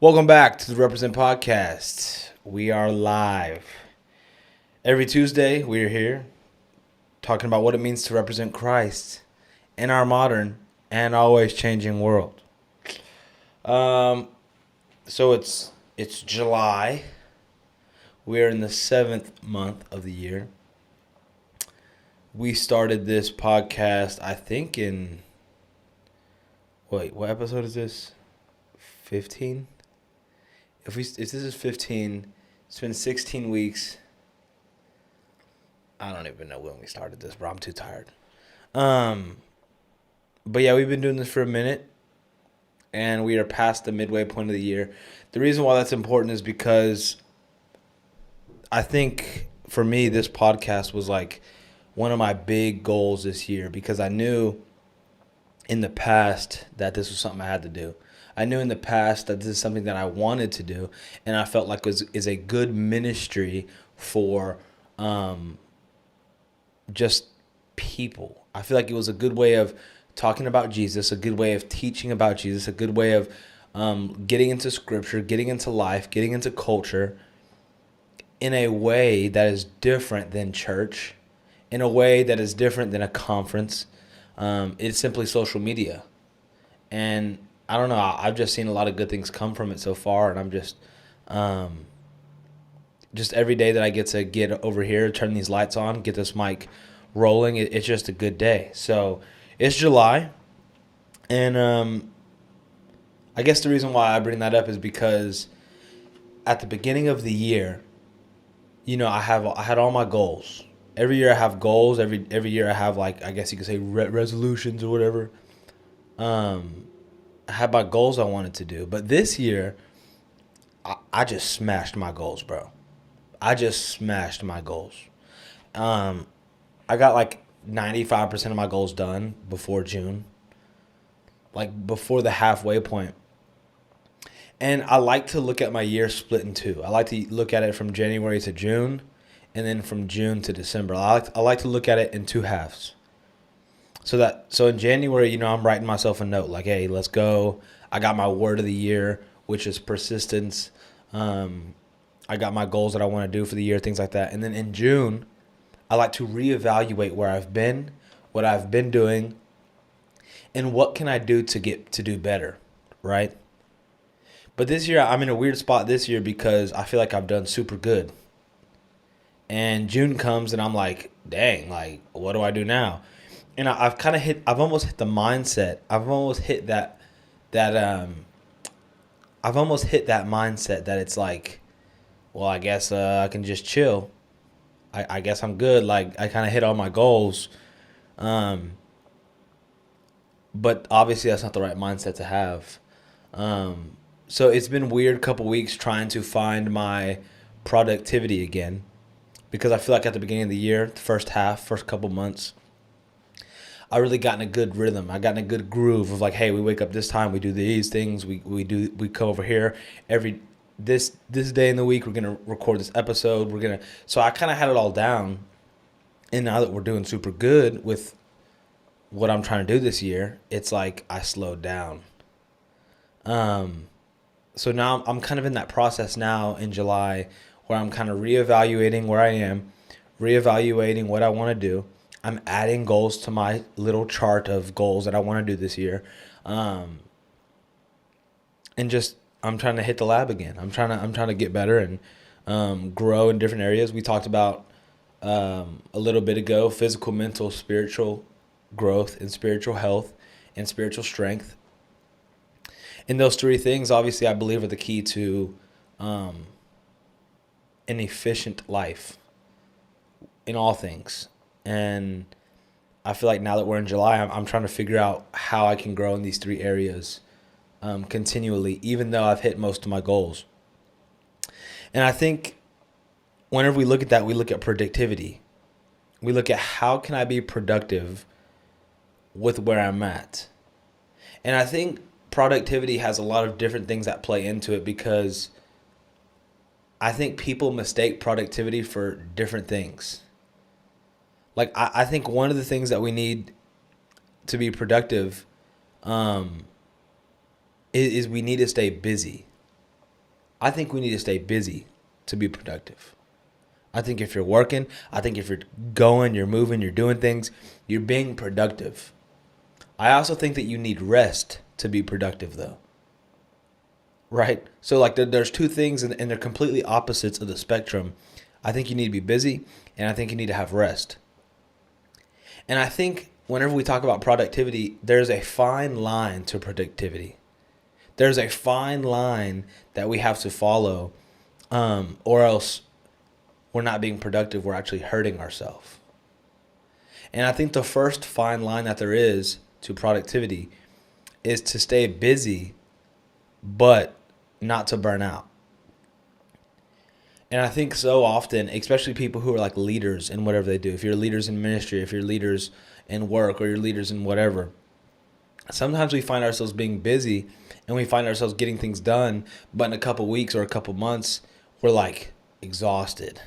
Welcome back to the Represent Podcast. We are live. Every Tuesday, we're here talking about what it means to represent Christ in our modern and always changing world. So it's July. We're in the 7th month of the year. We started this podcast, I think what episode is this? 15? If this is 15, it's been 16 weeks. I don't even know when we started this, bro. I'm too tired. But yeah, we've been doing this for a minute, and we are past the midway point of the year. The reason why that's important is because I think for me, this podcast was like one of my big goals this year because I knew in the past that this was something I had to do. I knew in the past that this is something that I wanted to do, and I felt like is a good ministry for just people. I feel like it was a good way of talking about Jesus, a good way of teaching about Jesus, a good way of getting into scripture, getting into life, getting into culture in a way that is different than church, in a way that is different than a conference. It's simply social media. And I don't know, I've just seen a lot of good things come from it so far, and I'm just every day that I get to get over here, turn these lights on, get this mic rolling, it's just a good day. So it's July, and I guess the reason why I bring that up is because at the beginning of the year, I had all my goals. Every year I have goals. Every year I have, like, I guess you could say resolutions or whatever. I had my goals I wanted to do, but this year I just smashed my goals, bro. I just smashed my goals. I got like 95% of my goals done before June, like before the halfway point. And I like to look at my year split in two. I like to look at it from January to June, and then from June to December. I like to look at it in two halves. So in January, I'm writing myself a note like, hey, let's go. I got my word of the year, which is persistence. I got my goals that I want to do for the year, things like that. And then in June, I like to reevaluate where I've been, what I've been doing, and what can I do to do better, right? But this year, I'm in a weird spot this year because I feel like I've done super good. And June comes and I'm like, dang, like, what do I do now? And I've almost hit the mindset. I've almost hit that mindset that it's like, well, I guess I can just chill. I guess I'm good. Like, I kind of hit all my goals. But obviously that's not the right mindset to have. So it's been weird couple weeks trying to find my productivity again, because I feel like at the beginning of the year, the first couple months, I really got in a good rhythm. I got in a good groove of like, hey, we wake up this time, we do these things, we come over here this day in the week, we're gonna record this episode. So I kind of had it all down, and now that we're doing super good with what I'm trying to do this year, it's like I slowed down. So now I'm kind of in that process now in July where I'm kind of reevaluating where I am, reevaluating what I want to do. I'm adding goals to my little chart of goals that I want to do this year. And just I'm trying to hit the lab again. I'm trying to get better and grow in different areas. We talked about a little bit ago physical, mental, spiritual growth and spiritual health and spiritual strength. And those three things, obviously, I believe are the key to an efficient life in all things. And I feel like now that we're in July, I'm trying to figure out how I can grow in these three areas continually, even though I've hit most of my goals. And I think whenever we look at that, we look at productivity. We look at how can I be productive with where I'm at. And I think productivity has a lot of different things that play into it, because I think people mistake productivity for different things. Like, I think one of the things that we need to be productive is we need to stay busy. I think we need to stay busy to be productive. I think if you're working, I think if you're going, you're moving, you're doing things, you're being productive. I also think that you need rest to be productive, though. Right? So, like, there's two things, and they're completely opposites of the spectrum. I think you need to be busy, and I think you need to have rest. And I think whenever we talk about productivity, there's a fine line to productivity. There's a fine line that we have to follow, or else we're not being productive. We're actually hurting ourselves. And I think the first fine line that there is to productivity is to stay busy, but not to burn out. And I think so often, especially people who are like leaders in whatever they do, if you're leaders in ministry, if you're leaders in work, or you're leaders in whatever, sometimes we find ourselves being busy and we find ourselves getting things done, but in a couple weeks or a couple months, we're like exhausted.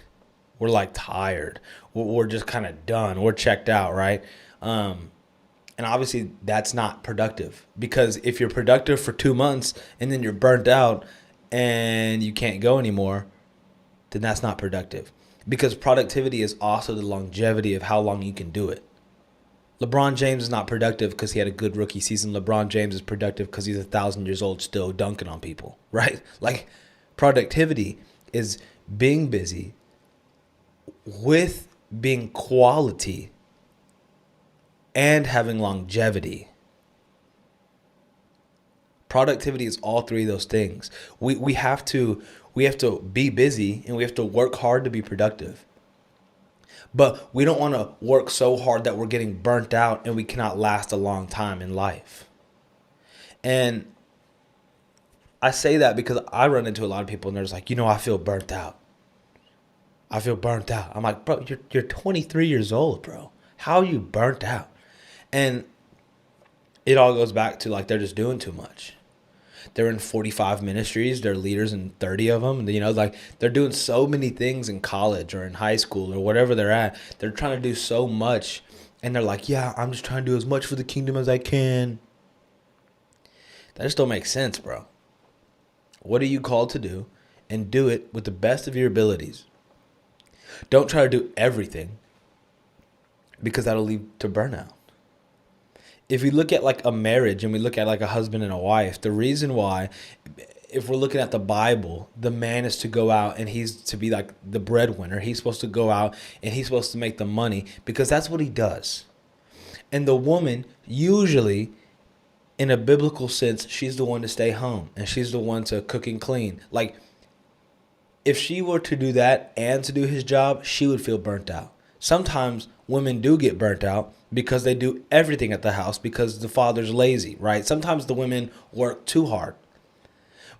We're like tired. We're just kind of done. We're checked out, right? And obviously that's not productive, because if you're productive for 2 months and then you're burnt out and you can't go anymore, then that's not productive. Because productivity is also the longevity of how long you can do it. LeBron James is not productive because he had a good rookie season. LeBron James is productive because he's 1,000 years old still dunking on people, right? Like, productivity is being busy with being quality and having longevity. Productivity is all three of those things. We have to be busy and we have to work hard to be productive. But we don't want to work so hard that we're getting burnt out and we cannot last a long time in life. And I say that because I run into a lot of people and they're just like, I feel burnt out. I feel burnt out. I'm like, bro, you're 23 years old, bro. How are you burnt out? And it all goes back to, like, they're just doing too much. They're in 45 ministries. They're leaders in 30 of them. Like, they're doing so many things in college or in high school or whatever they're at. They're trying to do so much. And they're like, yeah, I'm just trying to do as much for the kingdom as I can. That just don't make sense, bro. What are you called to do? And do it with the best of your abilities. Don't try to do everything, because that'll lead to burnout. If we look at like a marriage and we look at like a husband and a wife, the reason why, if we're looking at the Bible, the man is to go out and he's to be like the breadwinner. He's supposed to go out and he's supposed to make the money, because that's what he does. And the woman, usually, in a biblical sense, she's the one to stay home and she's the one to cook and clean. Like, if she were to do that and to do his job, she would feel burnt out. Sometimes women do get burnt out because they do everything at the house because the father's lazy, right? Sometimes the women work too hard.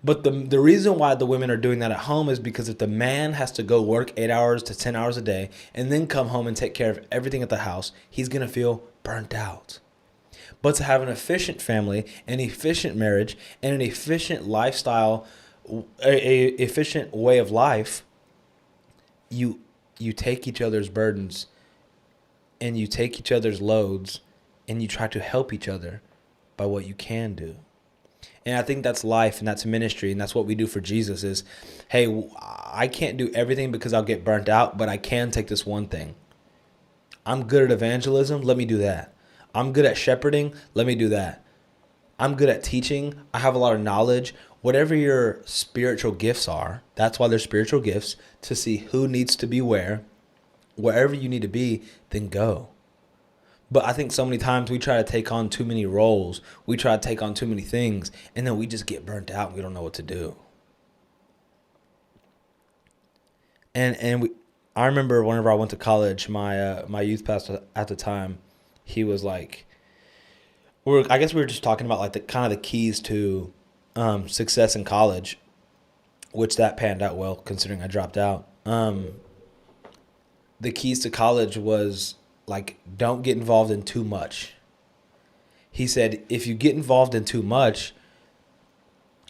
But the reason why the women are doing that at home is because if the man has to go work 8 hours to 10 hours a day and then come home and take care of everything at the house, he's going to feel burnt out. But to have an efficient family, an efficient marriage, and an efficient lifestyle, a efficient way of life, you take each other's burdens and you take each other's loads and you try to help each other by what you can do. And I think that's life and that's ministry, and that's what we do for Jesus is, hey, I can't do everything because I'll get burnt out, but I can take this one thing. I'm good at evangelism, let me do that. I'm good at shepherding, let me do that. I'm good at teaching, I have a lot of knowledge. Whatever your spiritual gifts are, that's why they're spiritual gifts, to see who needs to be where. Wherever you need to be, then go. But I think so many times we try to take on too many roles. We try to take on too many things, and then we just get burnt out and we don't know what to do. I remember whenever I went to college, my youth pastor at the time, he was like, I guess we were just talking about like the kind of the keys to success in college, which that panned out well considering I dropped out. The keys to college was like, don't get involved in too much. He said, if you get involved in too much,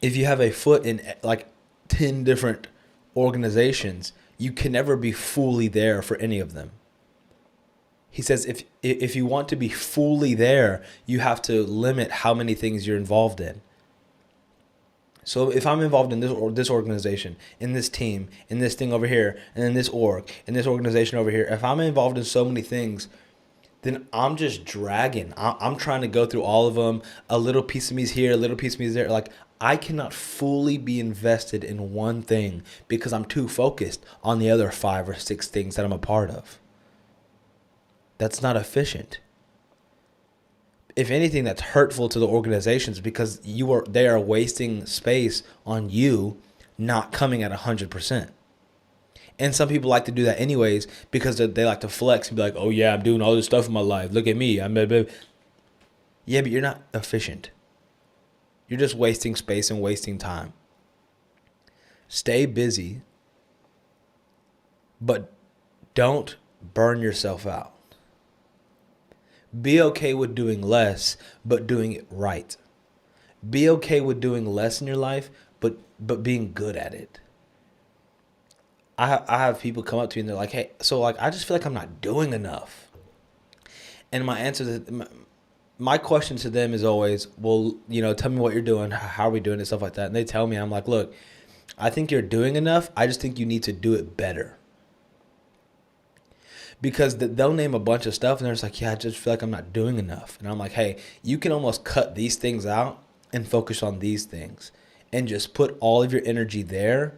if you have a foot in like 10 different organizations, you can never be fully there for any of them. He says, if you want to be fully there, you have to limit how many things you're involved in. So if I'm involved in this organization, in this team, in this thing over here, and then this org, in this organization over here, if I'm involved in so many things, then I'm just dragging. I'm trying to go through all of them. A little piece of me is here, a little piece of me is there. Like, I cannot fully be invested in one thing because I'm too focused on the other 5 or 6 things that I'm a part of. That's not efficient. If anything, that's hurtful to the organizations because they are wasting space on you not coming at 100%. And some people like to do that anyways because they like to flex and be like, oh yeah, I'm doing all this stuff in my life. Look at me. Yeah, but you're not efficient. You're just wasting space and wasting time. Stay busy, but don't burn yourself out. Be okay with doing less, but doing it right. Be okay with doing less in your life, but being good at it. I have people come up to me and they're like, hey, so like I just feel like I'm not doing enough. And my question to them is always, well, tell me what you're doing, how are we doing, and stuff like that. And they tell me, I'm like, look, I think you're doing enough. I just think you need to do it better. Because they'll name a bunch of stuff and they're just like, yeah, I just feel like I'm not doing enough. And I'm like, hey, you can almost cut these things out and focus on these things and just put all of your energy there.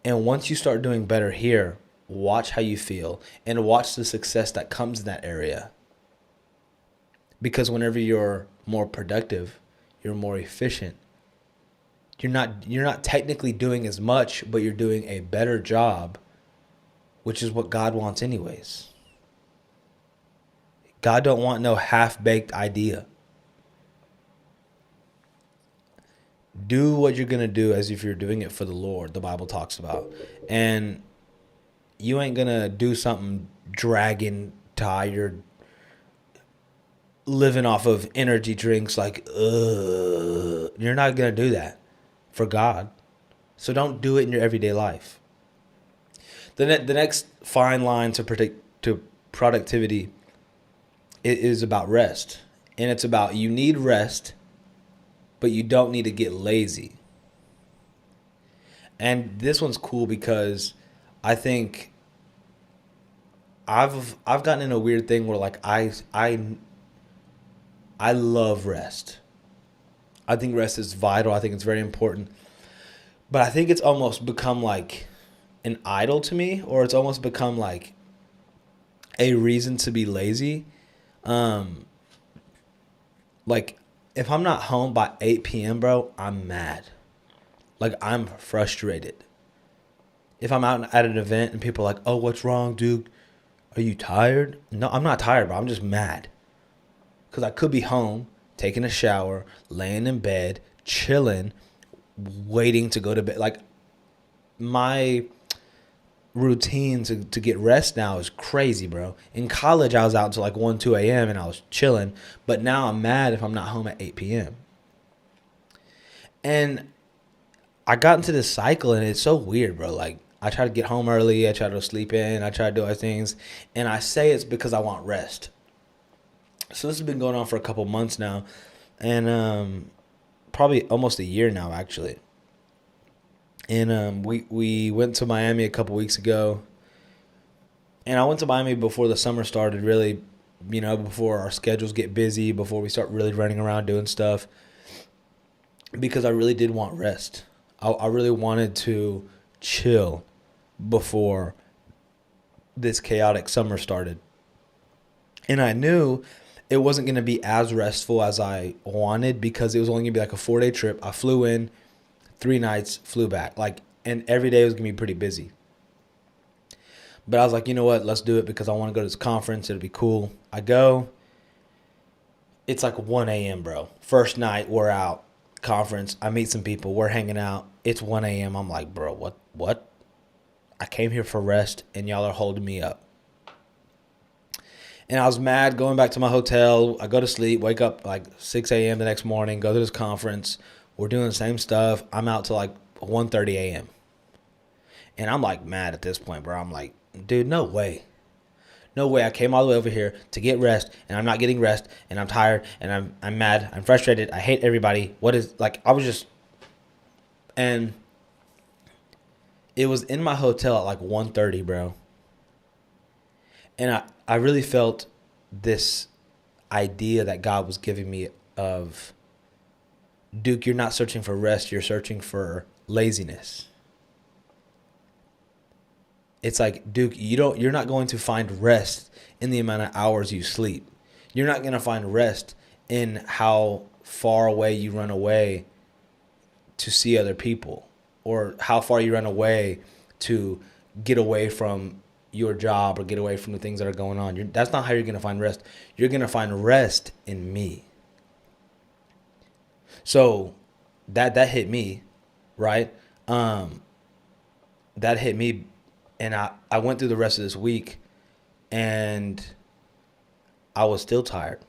And once you start doing better here, watch how you feel and watch the success that comes in that area. Because whenever you're more productive, you're more efficient. You're not technically doing as much, but you're doing a better job, which is what God wants anyways. God don't want no half-baked idea. Do what you're going to do as if you're doing it for the Lord, the Bible talks about. And you ain't going to do something dragging, tired, living off of energy drinks like, you're not going to do that for God. So don't do it in your everyday life. The next fine line to productivity is about rest. And it's about you need rest, but you don't need to get lazy. And this one's cool because I think I've gotten in a weird thing where like I love rest. I think rest is vital. I think it's very important. But I think it's almost become like an idol to me, or it's almost become like a reason to be lazy. Like if I'm not home by 8 p.m., bro, I'm mad. Like I'm frustrated. If I'm out at an event and people are like, oh, what's wrong, dude? Are you tired? No, I'm not tired, bro. I'm just mad. Because I could be home, taking a shower, laying in bed, chilling, waiting to go to bed. Like my routine to get rest now is crazy, bro. In college, I was out until like 1, 2 a.m. and I was chilling. But now I'm mad if I'm not home at 8 p.m. And I got into this cycle and it's so weird, bro. Like I try to get home early. I try to sleep in. I try to do other things. And I say it's because I want rest. So this has been going on for a couple months now. And probably almost a year now, actually. And we went to Miami a couple weeks ago. And I went to Miami before the summer started, really, before our schedules get busy, before we start really running around doing stuff. Because I really did want rest. I really wanted to chill before this chaotic summer started. And I knew it wasn't going to be as restful as I wanted because it was only going to be like a 4-day trip. I flew in, 3 nights, flew back. And every day was going to be pretty busy. But I was like, you know what? Let's do it because I want to go to this conference. It'll be cool. I go. It's like 1 a.m., bro. First night, we're out. Conference. I meet some people. We're hanging out. It's 1 a.m. I'm like, bro, what? I came here for rest, and y'all are holding me up. And I was mad going back to my hotel. I go to sleep, wake up like 6 a.m. the next morning, go to this conference. We're doing the same stuff. I'm out till like 1:30 a.m. And I'm like mad at this point, bro. I'm like, dude, no way. No way. I came all the way over here to get rest, and I'm not getting rest, and I'm tired, and I'm mad. I'm frustrated. I hate everybody. What is, like, I was just And it was in my hotel at like 1:30, bro. And I really felt this idea that God was giving me of, Duke, you're not searching for rest, you're searching for laziness. It's like, Duke, you're not going to find rest in the amount of hours you sleep. You're not going to find rest in how far away you run away to see other people, or how far you run away to get away from your job or get away from the things that are going on. That's not how you're going to find rest. You're going to find rest in me. So that hit me, right? That hit me, and I went through the rest of this week, and I was still tired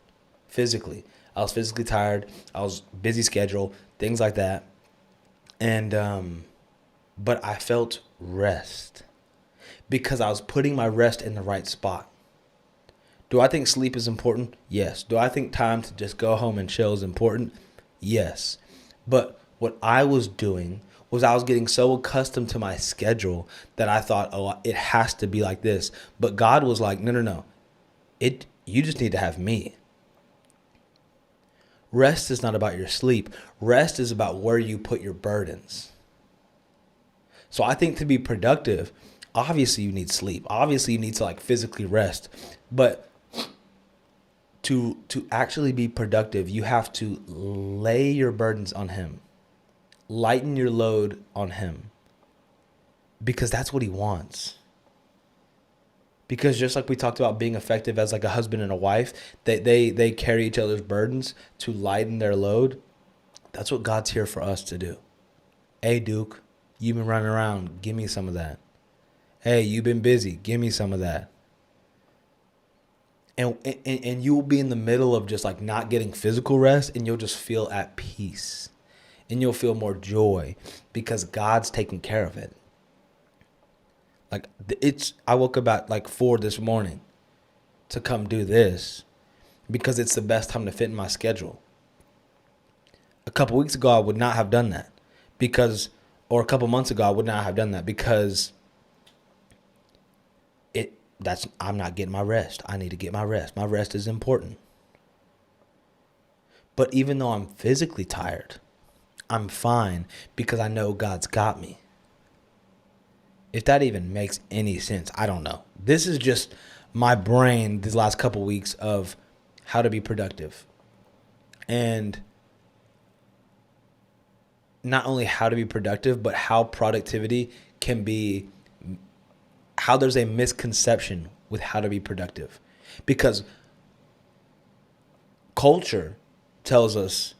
physically. I was physically tired. I was busy schedule, things like that. And but I felt rest because I was putting my rest in the right spot. Do I think sleep is important? Yes. Do I think time to just go home and chill is important? Yes. But what I was doing was I was getting so accustomed to my schedule that I thought, oh, it has to be like this. But God was like, no. You just need to have me. Rest is not about your sleep. Rest is about where you put your burdens. So I think to be productive, obviously you need sleep. Obviously you need to like physically rest. But to actually be productive, you have to lay your burdens on him. Lighten your load on him. Because that's what he wants. Because just like we talked about being effective as like a husband and a wife, they carry each other's burdens to lighten their load. That's what God's here for us to do. Hey, Duke, you've been running around. Give me some of that. Hey, you've been busy. Give me some of that. And you will be in the middle of just like not getting physical rest, and you'll just feel at peace. And you'll feel more joy because God's taking care of it. Like I woke up at like 4 this morning to come do this because it's the best time to fit in my schedule. A couple weeks ago, I would not have done that or a couple months ago, I would not have done that because I'm not getting my rest. I need to get my rest. My rest is important. But even though I'm physically tired, I'm fine because I know God's got me. If that even makes any sense, I don't know. This is just my brain these last couple weeks of how to be productive. And not only how to be productive, but how productivity can be, how there's a misconception with how to be productive. Because culture tells us,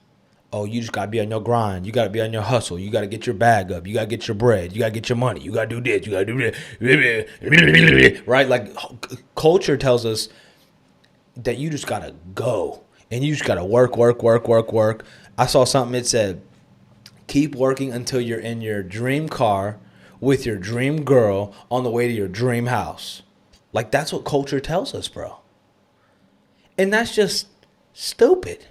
oh, you just got to be on your grind. You got to be on your hustle. You got to get your bag up. You got to get your bread. You got to get your money. You got to do this. You got to do that. Right? Like culture tells us that you just got to go and you just got to work. I saw something that said, keep working until you're in your dream car with your dream girl on the way to your dream house. Like that's what culture tells us, bro. And that's just stupid.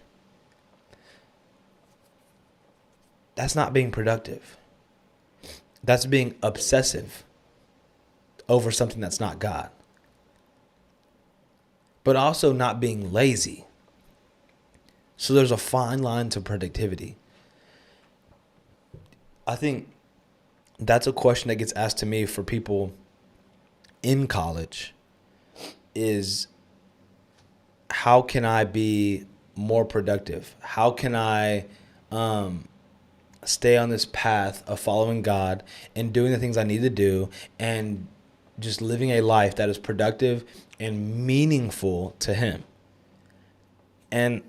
That's not being productive. That's being obsessive over something that's not God. But also not being lazy. So there's a fine line to productivity. I think that's a question that gets asked to me for people in college is, how can I be more productive? How can I stay on this path of following God and doing the things I need to do and just living a life that is productive and meaningful to him? And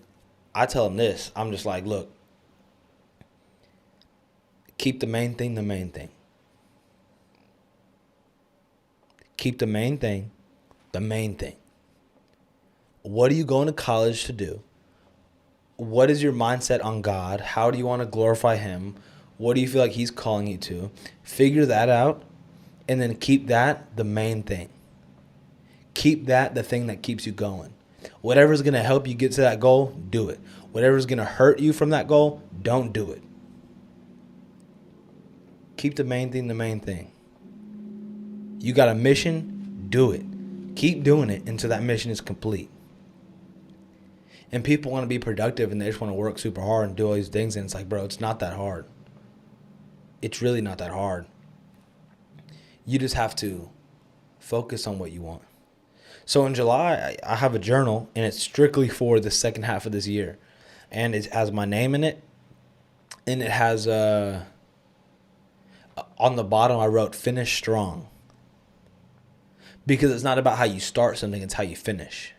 I tell him this, I'm just like, look, keep the main thing the main thing. Keep the main thing the main thing. What are you going to college to do? What is your mindset on God? How do you want to glorify him? What do you feel like he's calling you to? Figure that out and then keep that the main thing. Keep that the thing that keeps you going. Whatever's going to help you get to that goal, do it. Whatever's going to hurt you from that goal, don't do it. Keep the main thing the main thing. You got a mission, do it. Keep doing it until that mission is complete. And people want to be productive and they just want to work super hard and do all these things. And it's like, bro, it's not that hard. It's really not that hard. You just have to focus on what you want. So in July, I have a journal, and it's strictly for the second half of this year. And it has my name in it. And it has, on the bottom, I wrote, finish strong. Because it's not about how you start something, it's how you finish.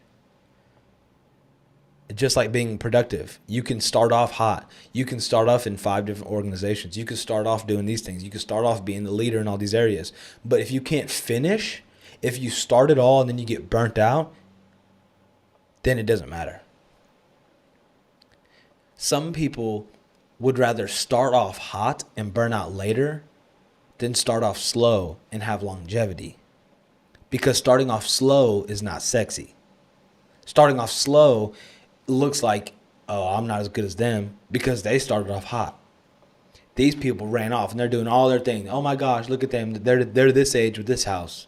Just like being productive. You can start off hot. You can start off in 5 different organizations. You can start off doing these things. You can start off being the leader in all these areas. But if you can't finish, if you start it all and then you get burnt out, then it doesn't matter. Some people would rather start off hot and burn out later than start off slow and have longevity. Because starting off slow is not sexy. Starting off slow looks like, oh, I'm not as good as them because they started off hot. These people ran off and they're doing all their things. Oh my gosh, look at them. They're this age with this house.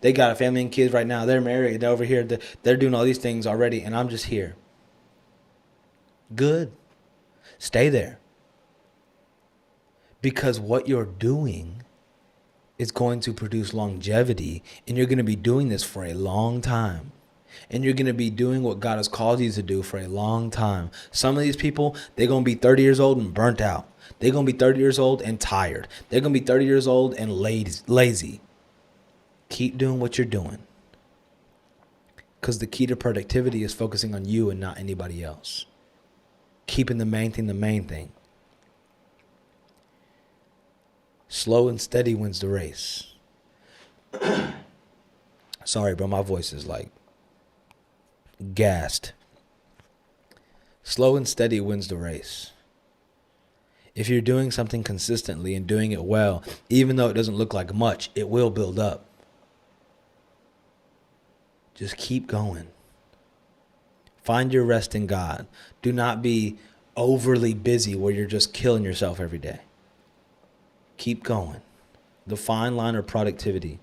They got a family and kids right now. They're married. They're over here. They're doing all these things already, and I'm just here. Good. Stay there. Because what you're doing is going to produce longevity, and you're going to be doing this for a long time. And you're going to be doing what God has called you to do for a long time. Some of these people, they're going to be 30 years old and burnt out. They're going to be 30 years old and tired. They're going to be 30 years old and lazy. Keep doing what you're doing. Because the key to productivity is focusing on you and not anybody else. Keeping the main thing the main thing. Slow and steady wins the race. Sorry, bro, my voice is like gassed. Slow and steady wins the race. If you're doing something consistently and doing it well, even though it doesn't look like much, it will build up. Just keep going. Find your rest in God. Do not be overly busy where you're just killing yourself every day. Keep going. The fine line of productivity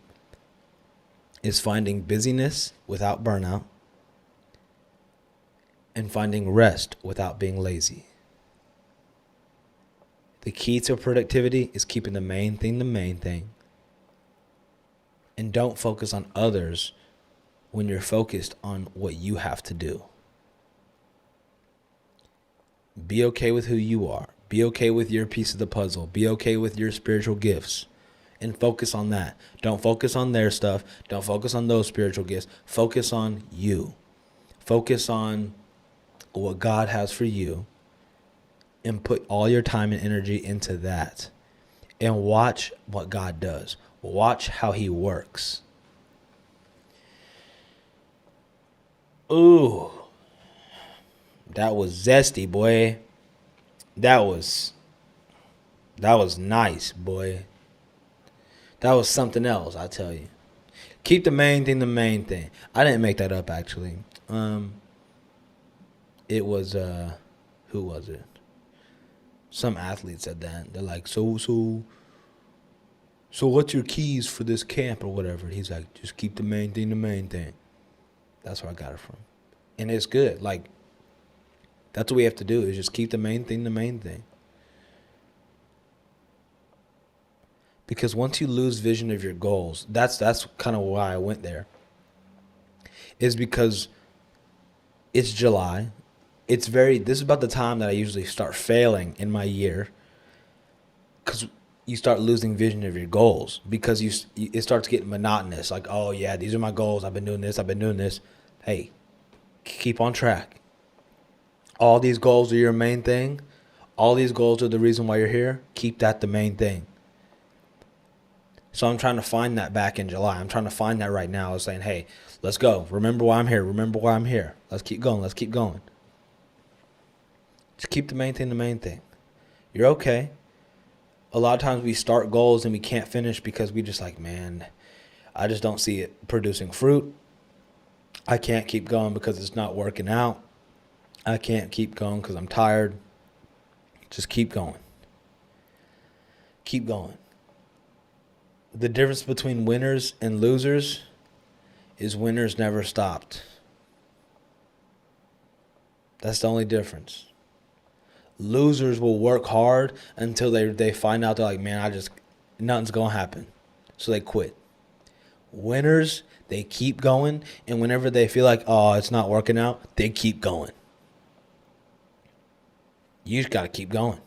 is finding busyness without burnout and finding rest without being lazy. The key to productivity is keeping the main thing the main thing. And don't focus on others when you're focused on what you have to do. Be okay with who you are. Be okay with your piece of the puzzle. Be okay with your spiritual gifts. And focus on that. Don't focus on their stuff. Don't focus on those spiritual gifts. Focus on you. Focus on what God has for you. And put all your time and energy into that. And watch what God does. Watch how he works. Ooh. That was zesty, boy. That was nice, boy. That was something else, I tell you. Keep the main thing the main thing. I didn't make that up, actually. It was, who was it? Some athlete said that. They're like, so what's your keys for this camp or whatever? He's like, just keep the main thing the main thing. That's where I got it from. And it's good. Like, that's what we have to do, is just keep the main thing the main thing. Because once you lose vision of your goals, that's kind of why I went there. Is because it's July. This is about the time that I usually start failing in my year. Because you start losing vision of your goals. Because it starts getting monotonous. Like, oh yeah, these are my goals. I've been doing this. Hey, keep on track. All these goals are your main thing. All these goals are the reason why you're here. Keep that the main thing. So I'm trying to find that back in July. I'm trying to find that right now. I was saying, hey, let's go. Remember why I'm here. Remember why I'm here. Let's keep going. Let's keep going. Just keep the main thing the main thing. You're okay. A lot of times we start goals and we can't finish because we just like, man, I just don't see it producing fruit. I can't keep going because it's not working out. I can't keep going because I'm tired. Just keep going. Keep going. The difference between winners and losers is winners never stopped. That's the only difference. Losers will work hard until they find out they're like, man, nothing's going to happen. So they quit. Winners, they keep going. And whenever they feel like, oh, it's not working out, they keep going. You just got to keep going.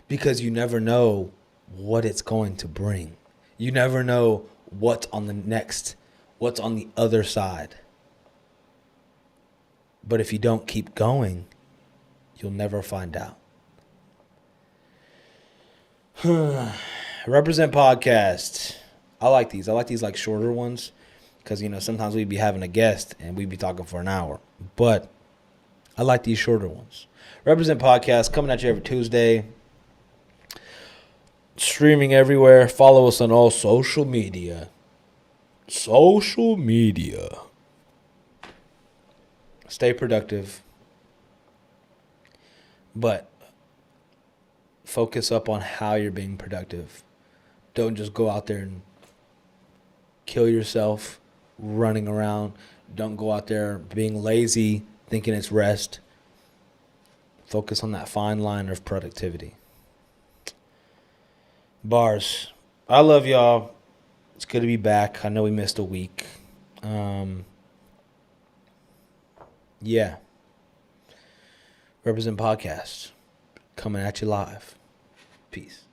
Because you never know what it's going to bring. You never know what's on the other side. But if you don't keep going, you'll never find out. Represent podcast. I like these. I like these like shorter ones because, sometimes we'd be having a guest and we'd be talking for an hour. But I like these shorter ones. Represent podcast coming at you every Tuesday. Streaming everywhere. Follow us on all social media. Stay productive. But focus up on how you're being productive. Don't just go out there and kill yourself running around. Don't go out there being lazy, thinking it's rest. Focus on that fine line of productivity. Bars. I love y'all. It's good to be back. I know we missed a week. Yeah. Represent Podcast. Coming at you live. Peace.